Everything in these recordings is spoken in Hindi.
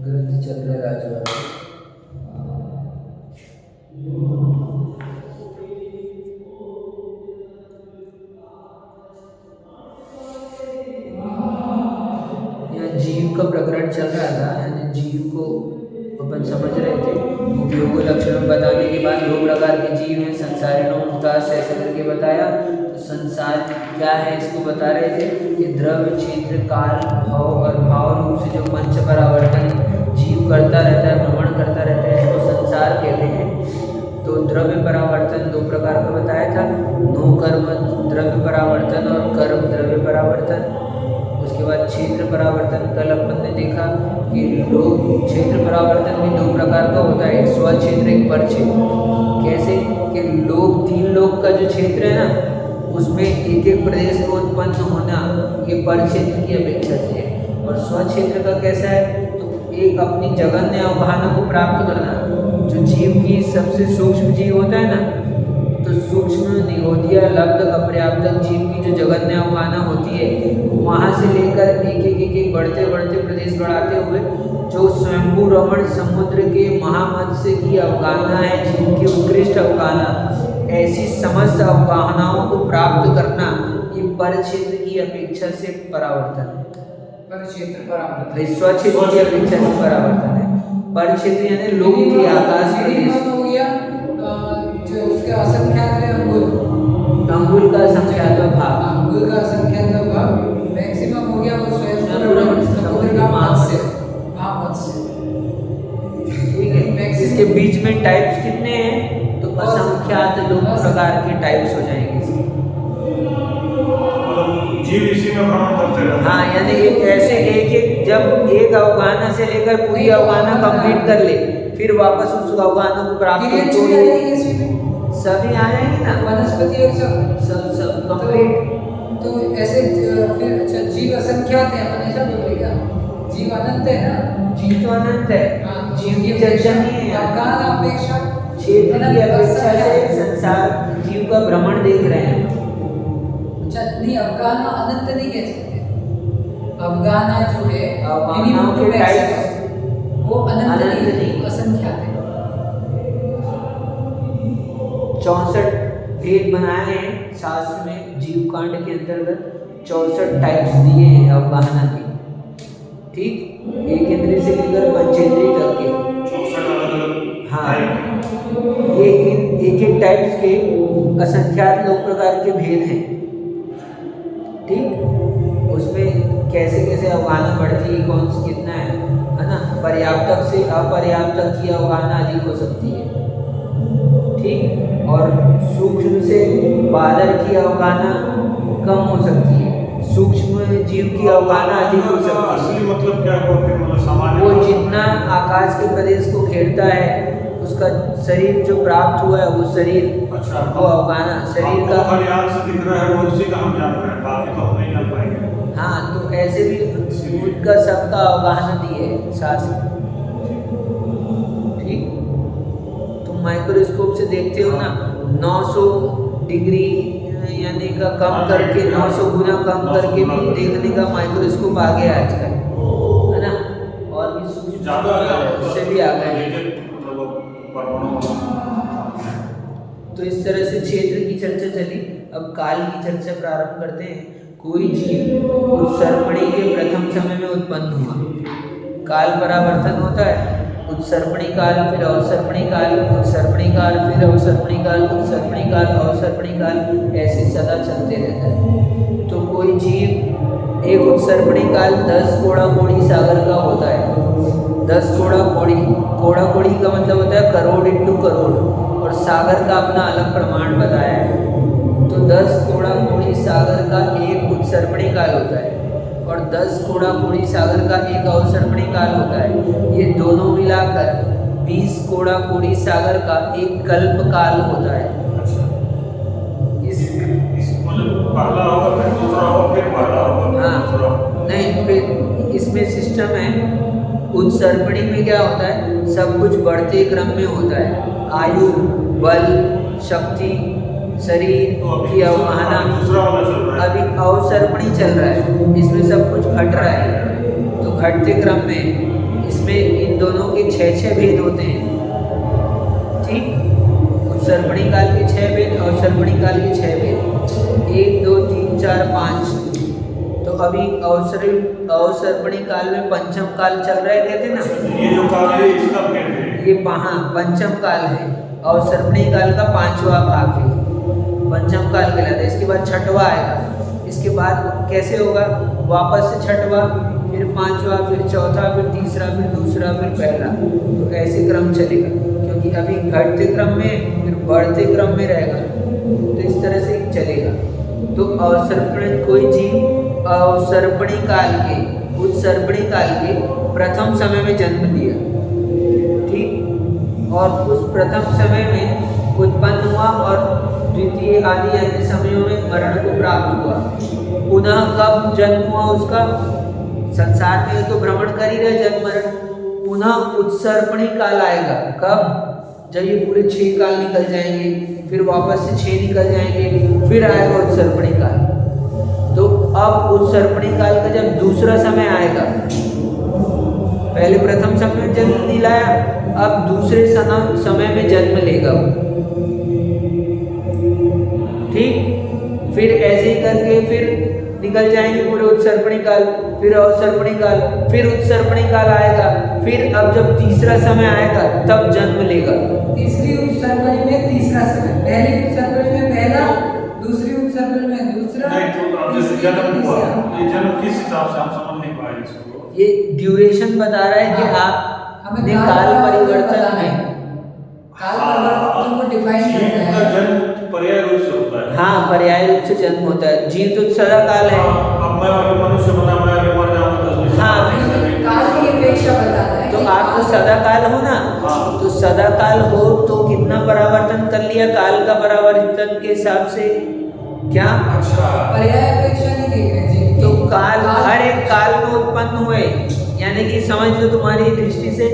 ग्रंथ चल रहा है राजवाड़ा। यहाँ जीव का प्रकरण चल रहा था, यानी जीव को अपन समझ रहे थे। उपयोग लक्षण बताने के बाद दो प्रकार के जीव हैं, संसारी मुक्तास, ऐसे करके बताया। तो संसार क्या है इसको बता रहे थे कि द्रव्य, क्षेत्र, काल, भाव और भाव रूप से जो पंच परावर्तन जीव करता रहता है, भ्रमण करता रहता है, इसको संसार कहते हैं। तो द्रव्य परावर्तन दो प्रकार का बताया था, नो कर्म द्रव्य परावर्तन और कर्म द्रव्य परावर्तन। उसके बाद क्षेत्र परावर्तन कल अपन ने देखा कि लोग क्षेत्र परावर्तन भी दो प्रकार का होता है, एक स्व क्षेत्र, एक पर क्षेत्र। कैसे कि लोग, तीन लोग का जो क्षेत्र है ना, उसमें एक एक प्रदेश को उत्पन्न होना ये पर क्षेत्र की अपेक्षा से है। और स्व क्षेत्र का कैसा है, तो एक अपनी जगन्य अवगाहना को प्राप्त करना। जो जीव की सबसे सूक्ष्म जीव होता है ना, तो सूक्ष्म, निगोदिया, लब्ध, अपर्याप्त जीव की जो जगन्य अवगाहना होती है, वहाँ से लेकर एक एक बढ़ते बढ़ते प्रदेश बढ़ाते हुए जो स्वयंभू रमण समुद्र के महामत्स्य की अवगाहना है, जीव की उत्कृष्ट अवगाहना, ऐसी समस्त अवगाहनाओं को प्राप्त करना ये पर क्षेत्र की अपेक्षा से परावर्तन है। पर क्षेत्र परावर्तन स्व क्षेत्र की अपेक्षा से परावर्तन है। पर क्षेत्र यानी लोक के आकाश प्रदेश हो गया, जो उसके असंख्यात है अंगुल का संख्यात भाग, अंगुल का संख्यात भाग मैक्सिमम हो गया वो स्वयं समुद्र का मत्स्य, महामत्स्य। ठीक है। इसके बीच में टाइप्स कितने हैं, तो असंख्यात दो प्रकार के टाइप्स हो जाएंगे इसके। जीव इसी में भ्रमण करते रहते हैं। हाँ, यानी एक ऐसे एक जब एक अवगाहना से लेकर पूरी अवगाहना कंप्लीट कर ले, फिर वापस उस अवगाहना को प्राप्त कर सभी आ जाएंगे ना, वनस्पति और सब कंप्लीट। तो ऐसे फिर अच्छा जीव असंख्यात है, अपन ऐसा बोलेगा जीव अनंत है ना, जीव तो अनंत है, जीव की चर्चा नहीं है। अवगाहन अपेक्षा क्षेत्र की अपेक्षा से संसार जीव का भ्रमण देख रहे हैं। अच्छा नहीं, अवगाहन अनंत नहीं कह सकते, अवगाहना जो है अवगाहनाओं के टाइप्स वो अनंत नहीं, असंख्यात है। 64 भेद बनाए हैं शास्त्र में, जीव कांड के अंतर्गत 64 टाइप्स दिए हैं अवगाहना के। ठीक, एक इंद्रिय से लेकर पंचेंद्रिय तक के 64 अलग-अलग। हाँ, ये इन एक एक टाइप्स के असंख्यात लोक प्रकार के भेद हैं। ठीक, उसमें कैसे कैसे अवगाहना बढ़ती है, कौन सी कितना है ना, पर्याप्तक से अपर्याप्तक की अवगाहना अधिक हो सकती है। ठीक, और सूक्ष्म से बादल की अवगाहना कम हो सकती है, सूक्ष्म जीव की अवगाहना अधिक हो सकती है। असली मतलब क्या है, मतलब सामान्य वो जितना आकाश के प्रदेश को घेरता है, उसका शरीर जो प्राप्त हुआ है, वो शरीर, अच्छा, वो अवगाहना शरीर का हरियाणा से दिख रहा है, वो उसी का हम जान रहे हैं, बाकी तो हम नहीं जान पाएंगे। हाँ, तो ऐसे भी उनका सबका अवगाहना दिए है शास्त्र। ठीक, तुम माइक्रोस्कोप से देखते हो ना, 900 डिग्री यानी का कम करके, 900 गुना कम करके भी देखने का माइक्रोस्कोप आ गया आजकल, है ना, और भी सूक्ष्म उससे भी आ गए। तो इस तरह से क्षेत्र की चर्चा चली। अब काल की चर्चा प्रारंभ करते हैं। कोई जीव उत्सर्पणी के प्रथम समय में उत्पन्न हुआ, काल परावर्तन होता है, उत्सर्पणी काल, फिर अवसर्पणी काल, उत्सर्पणी काल, फिर अवसर्पणी काल, उत्सर्पणी काल, अवसर्पणी काल, ऐसे सदा चलते रहता है। तो कोई जीव एक उत्सर्पणी काल 10 कोड़ा कोड़ी सागर का होता है। 10 कोड़ा कोड़ी, कोड़ा कोड़ी का मतलब होता है करोड़ इंटू करोड़, और सागर का अपना अलग प्रमाण बताया है। तो 10 कोड़ा कोड़ी सागर का एक उत्सर्पणी काल होता है, और 10 कोड़ा कोड़ी सागर का एक अवसर्पणी काल होता है। ये दोनों मिलाकर 20 कोड़ा कोड़ी सागर का एक कल्प काल होता है। इस मतलब पहला होगा, फिर दूसरा होगा, फिर पहला होगा, हाँ, दूसरा। नहीं, फिर इसमें सिस्टम है। उत्सर्पणी में क्या होता है, सब कुछ बढ़ते क्रम में होता है, आयु, बल, शक्ति, शरीर की अवगाहना। दूसरा वाला चल रहा है, अभी अवसर्पणी चल रहा है, इसमें सब कुछ घट रहा है। तो घटते क्रम में इसमें इन दोनों के 6 भेद होते हैं। ठीक, उत्सर्पणी काल के 6 भेद और सर्पणी काल के 6 भेद, 1 2 3 4 5। तो अभी अवसर्पणी काल में पंचम काल चल रहा है, कहते ना, ये जो काल है इसका भेद है। ये पंचम काल है, अवसर्पणी काल का 5वां भाग है, पंचम काल कहलाता है। इसके बाद 6वां आएगा, इसके बाद कैसे होगा, वापस से 6वां, फिर 5वां, फिर 4था, फिर 3रा, फिर 2रा, फिर पहला। तो ऐसे क्रम चलेगा, क्योंकि अभी घटते क्रम में फिर बढ़ते क्रम में रहेगा, तो इस तरह से चलेगा। तो अवसर्पणी, कोई जीव अवसर्पणी काल के, उत्सर्पणी काल के प्रथम समय में जन्म लिया, ठीक, और उस प्रथम समय में उत्पन्न हुआ और द्वितीय आदि अन्य समयों में मरण को प्राप्त हुआ। पुनः कब जन्म हुआ उसका, संसार में तो भ्रमण कर ही रहे जन्म मरण, पुनः उत्सर्पणी काल आएगा। कब, जब ये पूरे 6 काल निकल जाएंगे, फिर वापस से 6 निकल जाएंगे, फिर आएगा उत्सर्पणी काल। तो अब उत्सर्पणी काल का जब दूसरा समय आएगा, पहले प्रथम समय में जन्म नहीं लाया, अब दूसरे समय में जन्म लेगा वो, ठीक। फिर ऐसे ही करके फिर निकल जाएंगे पूरे उत्सर्पणी काल, फिर अवसर्पणी काल, फिर उत्सर्पणी काल आएगा, फिर अब जब तीसरा समय आएगा तब जन्म लेगा। तीसरी उत्सर्पणी में तीसरा समय, पहली उत्सर्पणी में पहला, दूसरी उत्सर्पणी में दूसरा। नहीं तो अब जैसे जन्म हुआ, ये जन्म किस हिसाब से हम समझ नहीं पाए इसको। ये ड्यूरेशन बता रहा है कि आप ने काल परिवर्तन में, काल परिवर्तन को डिफाइन करना है। का जन्म पर्याय रूप से होता है। हाँ, पर्याय रूप से जन्म होता है। जीव तो सदा काल है। अब मैं अभी मनुष्य बना, मैं अभी मर जाऊंगा 10 बीस हाँ, साल। काल की अपेक्षा बताता है। तो आप तो सदा काल हो ना, हाँ। तो सदा काल हो तो कितना परावर्तन कर लिया काल का परावर्तन के हिसाब से, क्या अच्छा, पर्याय अपेक्षा नहीं देख रहे जी। तो काल हर एक काल में उत्पन्न हुए, यानी कि समझ लो तुम्हारी दृष्टि से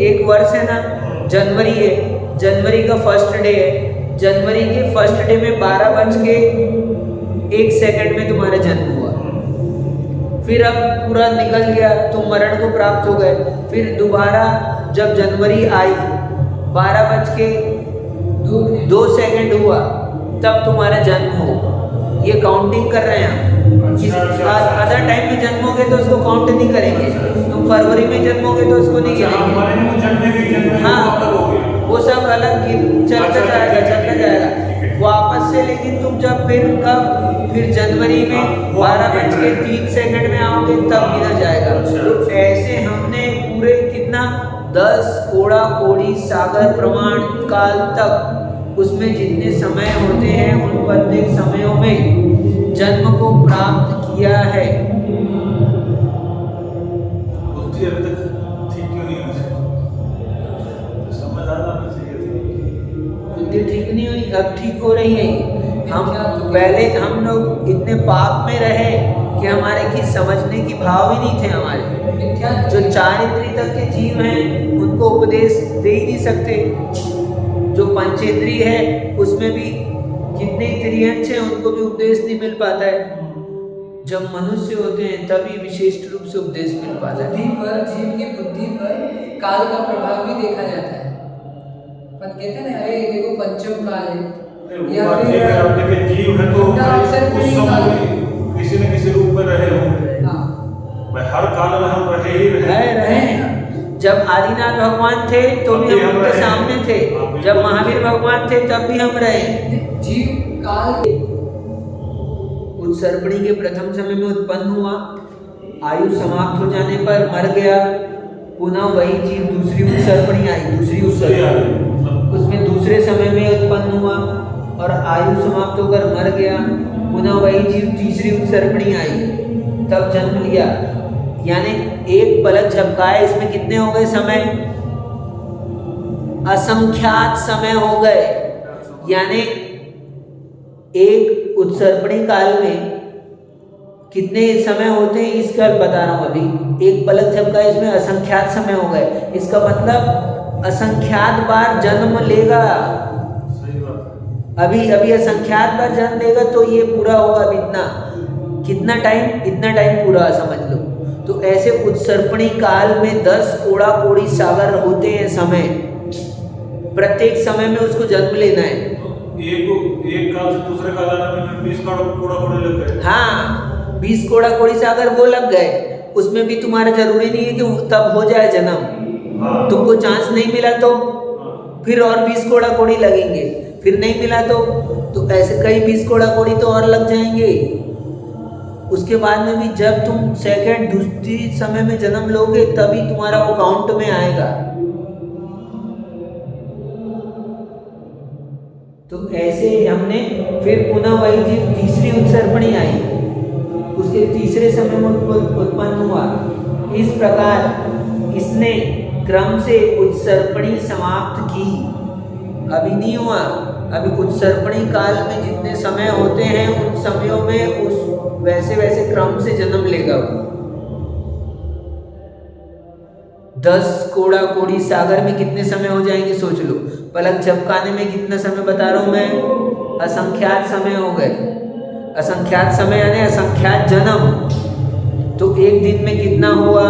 एक वर्ष है ना, जनवरी है, जनवरी का फर्स्ट डे है, जनवरी के फर्स्ट डे में 12:01 में तुम्हारा जन्म हुआ, फिर अब पूरा निकल गया, तुम मरण को प्राप्त हो गए। फिर दोबारा जब जनवरी आई 12:02 हुआ, तब तुम्हारा जन्म हो। ये काउंटिंग कर रहे हैं हम। अदर टाइम में जन्मोगे तो उसको काउंट नहीं करेंगे, तुम फरवरी में जन्मोगे तो उसको नहीं गिनेंगे। हाँ, वो सब अलग चलता जाएगा वापस से। लेकिन तुम जब फिर जनवरी में 12:03 में आओगे तब गिना जाएगा। तो ऐसे हमने पूरे कितना 10 कोड़ा कोड़ी सागर प्रमाण काल तक उसमें जितने समय होते हैं उन प्रत्येक समयों में जन्म को प्राप्त किया है। बुद्धि अभी तक ठीक क्यों नहीं हुई? समझ आना चाहिए। बुद्धि ठीक नहीं हुई, अब ठीक हो रही है। हम पहले हम लोग इतने पाप में रहे कि हमारे की समझने की भाव ही नहीं थे हमारे। जो 4 इंद्रिय तक के जीव हैं उनको उपदेश दे ही नहीं सकते। जो पंचेंद्रिय है उसमें भी कितने त्रियंश हैं, उनको भी उपदेश नहीं मिल पाता है। जब मनुष्य होते हैं तभी विशिष्ट रूप से उपदेश मिल पाता है। बुद्धि पर, जीव की बुद्धि पर काल का प्रभाव भी देखा जाता है। अपन कहते हैं ना, अरे देखो पंचम काल है, या फिर जीव है तो उस समय किसी न किसी रूप में रहे होंगे। भाई हर काल में हम रहे ही रहे। जब आदिनाथ भगवान थे तो भी हम उनके सामने थे, जब महावीर भगवान थे तब भी हम रहे। जीव काल उत्सर्पणी के प्रथम समय में उत्पन्न हुआ, आयु समाप्त हो जाने पर मर गया, पुनः वही जीव दूसरी उत्सर्पणी आई, दूसरी उत्सर्पणी उसमें दूसरे समय में उत्पन्न हुआ और आयु समाप्त होकर मर गया, पुनः वही जीव तीसरी उत्सर्पणी आई, तब जन्म लिया। यानी एक पलक झपकाए, इसमें कितने हो गए समय? असंख्यात समय हो गए। यानी एक उत्सर्पणी काल में कितने समय होते हैं इसका बता रहा हूँ अभी। एक पलक झपकाए, इसमें असंख्यात समय हो गए। इसका मतलब असंख्यात बार जन्म लेगा। अभी असंख्यात बार जन्म लेगा तो ये पूरा होगा। अब इतना कितना टाइम, इतना टाइम पूरा समझ लो। तो ऐसे उत्सर्पणी काल में 10 कोड़ा कोड़ी सागर होते हैं समय, प्रत्येक समय में उसको जन्म लेना है। एक काल से दूसरे काल आने में 20 कोड़ा कोड़ी लग गए। हाँ, 20 कोड़ा कोड़ी सागर वो लग गए, उसमें भी तुम्हारा जरूरी नहीं है कि तब हो जाए जन्म। हाँ। तुमको चांस नहीं मिला तो फिर और 20 कोड़ा कोड़ी लगेंगे, फिर नहीं मिला तो ऐसे कई 20 कोड़ा कोड़ी तो और लग जाएंगे। उसके बाद में भी जब तुम सेकंड दूसरी समय में जन्म लोगे तभी तुम्हारा वो काउंट में आएगा। तो ऐसे हमने फिर पुनः वही जीव तीसरी उत्सर्पणी आई, उसके तीसरे समय में उत्पन्न हुआ। इस प्रकार इसने क्रम से उत्सर्पणी समाप्त की। अभी नहीं हुआ, अभी उत्सर्पणी काल में जितने समय होते हैं उन समयों में उस वैसे वैसे क्रम से जन्म लेगा वो। 10 कोड़ा कोड़ी सागर में कितने समय हो जाएंगे सोच लो। पलक झपकाने में कितना समय बता रहा हूं मैं, असंख्यात समय हो गए। असंख्यात समय यानी असंख्यात जन्म। तो एक दिन में कितना हुआ,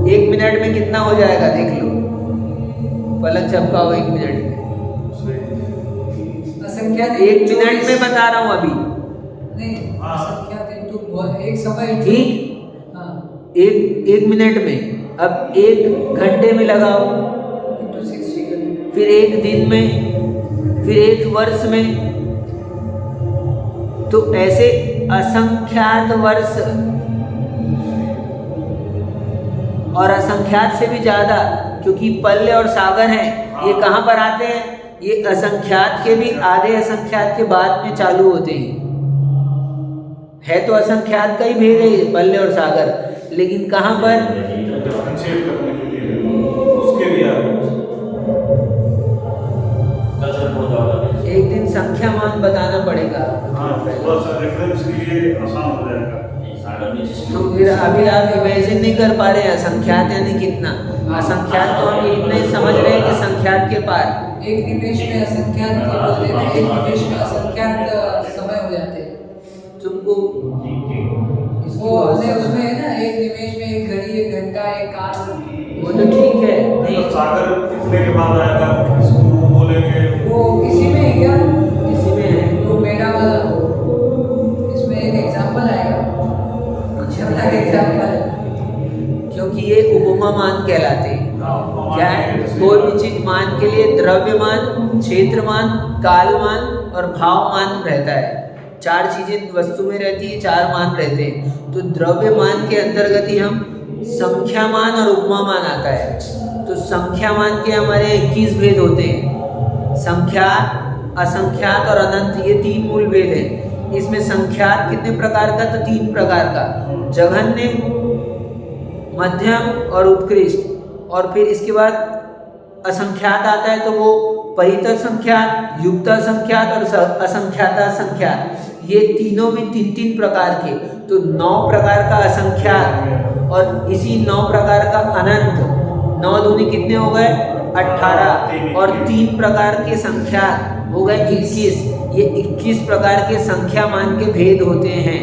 1 मिनट में कितना हो जाएगा देख लो। पलक झपकाओ 1 मिनट में, असंख्यात 1 मिनट में बता रहा हूं अभी। नहीं, असंख्यात एक समय ठीक, हाँ, एक मिनट में। अब 1 घंटे में लगाओ, फिर 1 दिन में, फिर 1 वर्ष में। तो ऐसे असंख्यात वर्ष और असंख्यात से भी ज्यादा, क्योंकि पल्ले और सागर हैं, ये कहाँ पर आते हैं? ये असंख्यात के भी आधे असंख्यात के बाद में चालू होते हैं। है तो असंख्यात का ही भेद है ये पल्ले और सागर, लेकिन कहाँ पर? डिफरेंशिएट करने के लिए उसके लिए एक दिन संख्या मान बताना पड़ेगा। हाँ, थोड़ा सा रेफरेंस के लिए आसान हो जाएगा। तो फिर अभी आप इमेजिन नहीं कर पा रहे हैं असंख्यात यानी कितना। असंख्यात तो हम इतने समझ रहे हैं कि संख्यात के पार। एक निमेश में असंख्यात बोल देना, एक निमेश में असंख्यात समय हो जाते हैं। तुमको वो उसमें है ना, एक निमेश में एक घड़ी, एक घंटा, एक काल। वो तो ठीक है, नहीं सागर कितने के बाद आएगा, किसको बोलेंगे? वो इसी में है क्या? इसी में है। वो मेरा वाला, इसमें एक एग्जांपल आएगा, अलग एग्जांपल है। क्योंकि ये उपमा मान कहलाते हैं। क्या है? कोई भी चीज मान के लिए द्रव्यमान, क्षेत्रमान, कालमान और भावमान रहता है। 4 चीजें वस्तु में रहती है, 4 मान रहते हैं। तो द्रव्यमान के अंतर्गत ही हम संख्यामान और उपमामान आता है। तो संख्यामान के हमारे 21 भेद होते हैं, संख्यात, असंख्यात और अनंत, ये 3 मूल भेद हैं। इसमें संख्यात कितने प्रकार का? तो 3 प्रकार का, जघन्य, मध्यम और उत्कृष्ट। और फिर इसके बाद असंख्यात आता है, तो वो परित संख्यात, युक्त संख्यात और असंख्यात संख्यात, ये तीनों भी 3-3 प्रकार के। तो 9 प्रकार का असंख्यात और इसी 9 प्रकार का अनंत। 9 दूनी कितने हो गए? 18 और 3 प्रकार के संख्यात हो गए 21। ये 21 प्रकार के संख्या मान के भेद होते हैं।